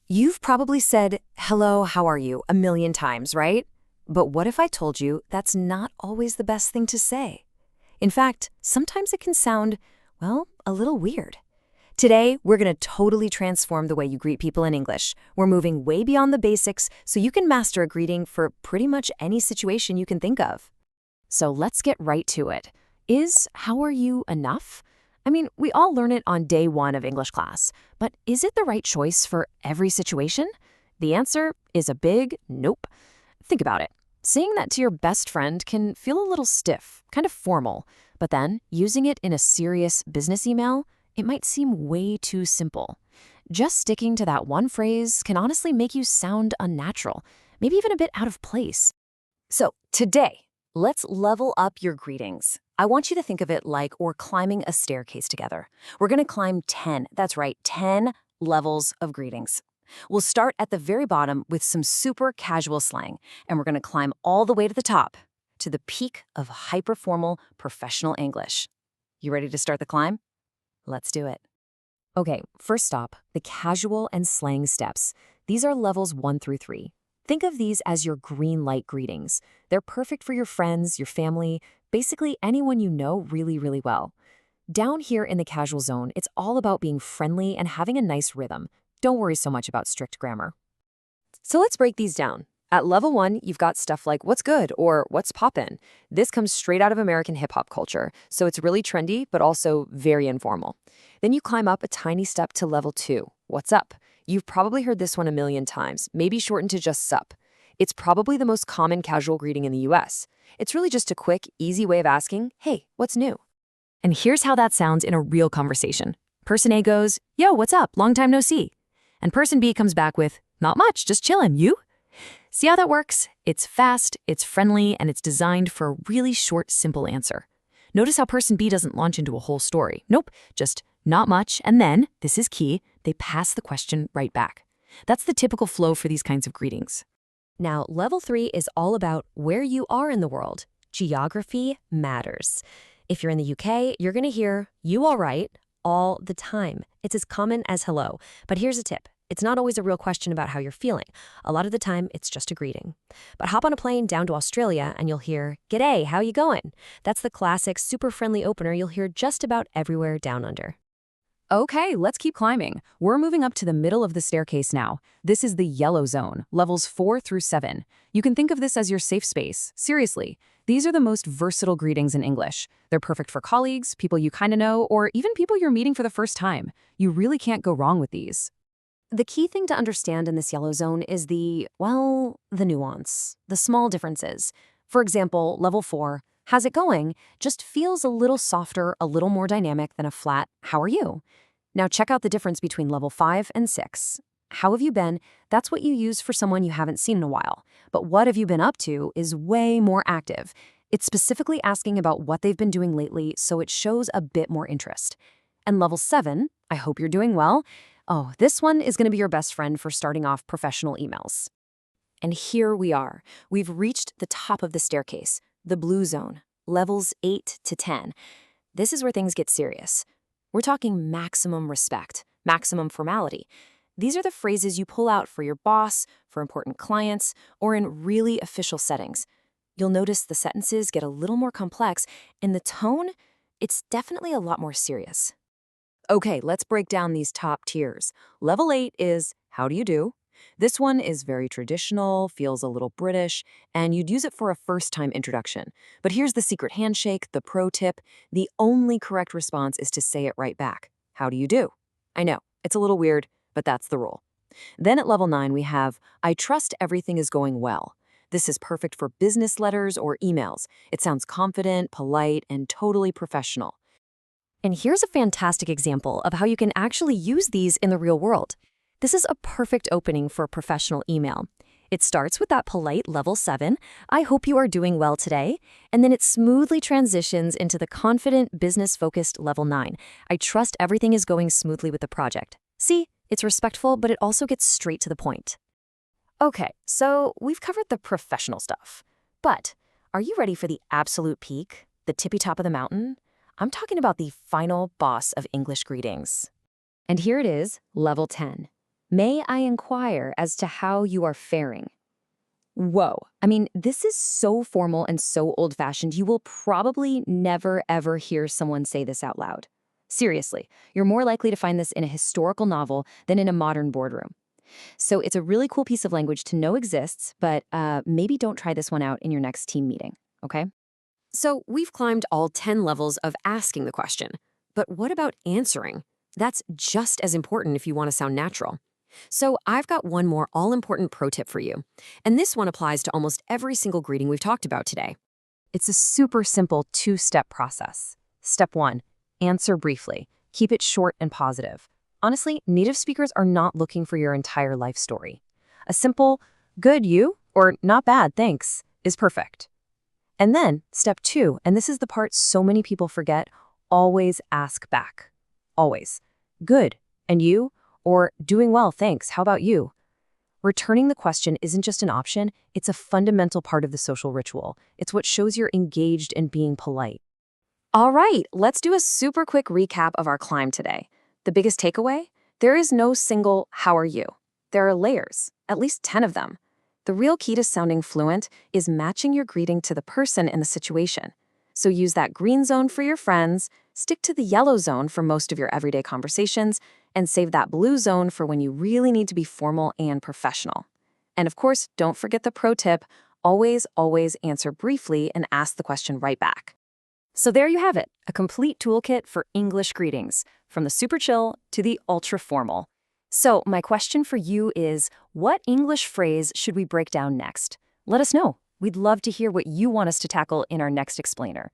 You've probably said, "Hello, how are you?" a million times, right? But what if I told you that's not always the best thing to say? In fact, sometimes it can sound, well, a little weird. Today, we're going to totally transform the way you greet people in English. We're moving way beyond the basics so you can master a greeting for pretty much any situation you can think of. So let's get right to it. Is "how are you" enough? I mean, we all learn it on day one of English class, but is it the right choice for every situation? The answer is a big nope. Think about it. Saying that to your best friend can feel a little stiff, kind of formal, but then using it in a serious business email, it might seem way too simple. Just sticking to that one phrase can honestly make you sound unnatural, maybe even a bit out of place. So, today, let's level up your greetings. I want you to think of it like we're climbing a staircase together. We're going to climb 10, that's right, 10 levels of greetings. We'll start at the very bottom with some super casual slang, and we're going to climb all the way to the top, to the peak of hyper-formal professional English. You ready to start the climb? Let's do it. Okay, first stop, the casual and slang steps. These are levels 1 through 3. Think of these as your green light greetings. They're perfect for your friends, your family, basically anyone you know really, really well. Down here in the casual zone, it's all about being friendly and having a nice rhythm. Don't worry so much about strict grammar. So let's break these down. At level 1, you've got stuff like "what's good" or "what's poppin'." This comes straight out of American hip-hop culture, so it's really trendy but also very informal. Then you climb up a tiny step to level 2, "what's up?" You've probably heard this one a million times, maybe shortened to just "sup." It's probably the most common casual greeting in the US. It's really just a quick, easy way of asking, "Hey, what's new?" And here's how that sounds in a real conversation. Person A goes, "Yo, what's up? Long time no see." And person B comes back with, "Not much, just chillin', you?" See how that works? It's fast, it's friendly, and it's designed for a really short, simple answer. Notice how person B doesn't launch into a whole story. Nope, just "not much," and then, this is key, they pass the question right back. That's the typical flow for these kinds of greetings. Now, level 3 is all about where you are in the world. Geography matters. If you're in the UK, you're going to hear "you all right" all the time. It's as common as hello. But here's a tip. It's not always a real question about how you're feeling. A lot of the time, it's just a greeting. But hop on a plane down to Australia and you'll hear, "G'day, how you going?" That's the classic, super friendly opener you'll hear just about everywhere down under. Okay, let's keep climbing. We're moving up to the middle of the staircase now. This is the yellow zone, levels 4 through 7. You can think of this as your safe space. Seriously, these are the most versatile greetings in English. They're perfect for colleagues, people you kind of know, or even people you're meeting for the first time. You really can't go wrong with these. The key thing to understand in this yellow zone is the nuance, the small differences. For example, level 4, "how's it going?" just feels a little softer, a little more dynamic than a flat "how are you?" Now check out the difference between level 5 and 6. "How have you been?" That's what you use for someone you haven't seen in a while. But "what have you been up to?" is way more active. It's specifically asking about what they've been doing lately, so it shows a bit more interest. And level 7, "I hope you're doing well." Oh, this one is going to be your best friend for starting off professional emails. And here we are. We've reached the top of the staircase, the blue zone, levels 8 to 10. This is where things get serious. We're talking maximum respect, maximum formality. These are the phrases you pull out for your boss, for important clients, or in really official settings. You'll notice the sentences get a little more complex, and the tone, it's definitely a lot more serious. Okay, let's break down these top tiers. Level 8 is "how do you do?" This one is very traditional, feels a little British, and you'd use it for a first-time introduction. But here's the secret handshake, the pro tip. The only correct response is to say it right back. "How do you do?" I know, it's a little weird, but that's the rule. Then at level 9, we have "I trust everything is going well." This is perfect for business letters or emails. It sounds confident, polite, and totally professional. And here's a fantastic example of how you can actually use these in the real world. This is a perfect opening for a professional email. It starts with that polite level 7, "I hope you are doing well today," and then it smoothly transitions into the confident, business-focused level 9, "I trust everything is going smoothly with the project." See, it's respectful, but it also gets straight to the point. Okay, so we've covered the professional stuff. But are you ready for the absolute peak, the tippy top of the mountain? I'm talking about the final boss of English greetings. And here it is, level 10. May I inquire as to how you are faring? Whoa. I mean, this is so formal and so old-fashioned, you will probably never, ever hear someone say this out loud. Seriously, you're more likely to find this in a historical novel than in a modern boardroom. So it's a really cool piece of language to know exists, but maybe don't try this one out in your next team meeting, okay? So we've climbed all 10 levels of asking the question. But what about answering? That's just as important if you want to sound natural. So I've got one more all-important pro tip for you. And this one applies to almost every single greeting we've talked about today. It's a super simple two-step process. Step 1, answer briefly. Keep it short and positive. Honestly, native speakers are not looking for your entire life story. A simple, good, you, or not bad, thanks, is perfect. And then, step 2, and this is the part so many people forget, always ask back. Always. Good, and you? Or doing well, thanks, how about you? Returning the question isn't just an option, it's a fundamental part of the social ritual. It's what shows you're engaged and being polite. All right, let's do a super quick recap of our climb today. The biggest takeaway? There is no single how are you. There are layers, at least 10 of them. The real key to sounding fluent is matching your greeting to the person and the situation. So use that green zone for your friends, stick to the yellow zone for most of your everyday conversations, and save that blue zone for when you really need to be formal and professional. And of course, don't forget the pro tip, always, always answer briefly and ask the question right back. So there you have it, a complete toolkit for English greetings, from the super chill to the ultra formal. So my question for you is, what English phrase should we break down next? Let us know. We'd love to hear what you want us to tackle in our next explainer.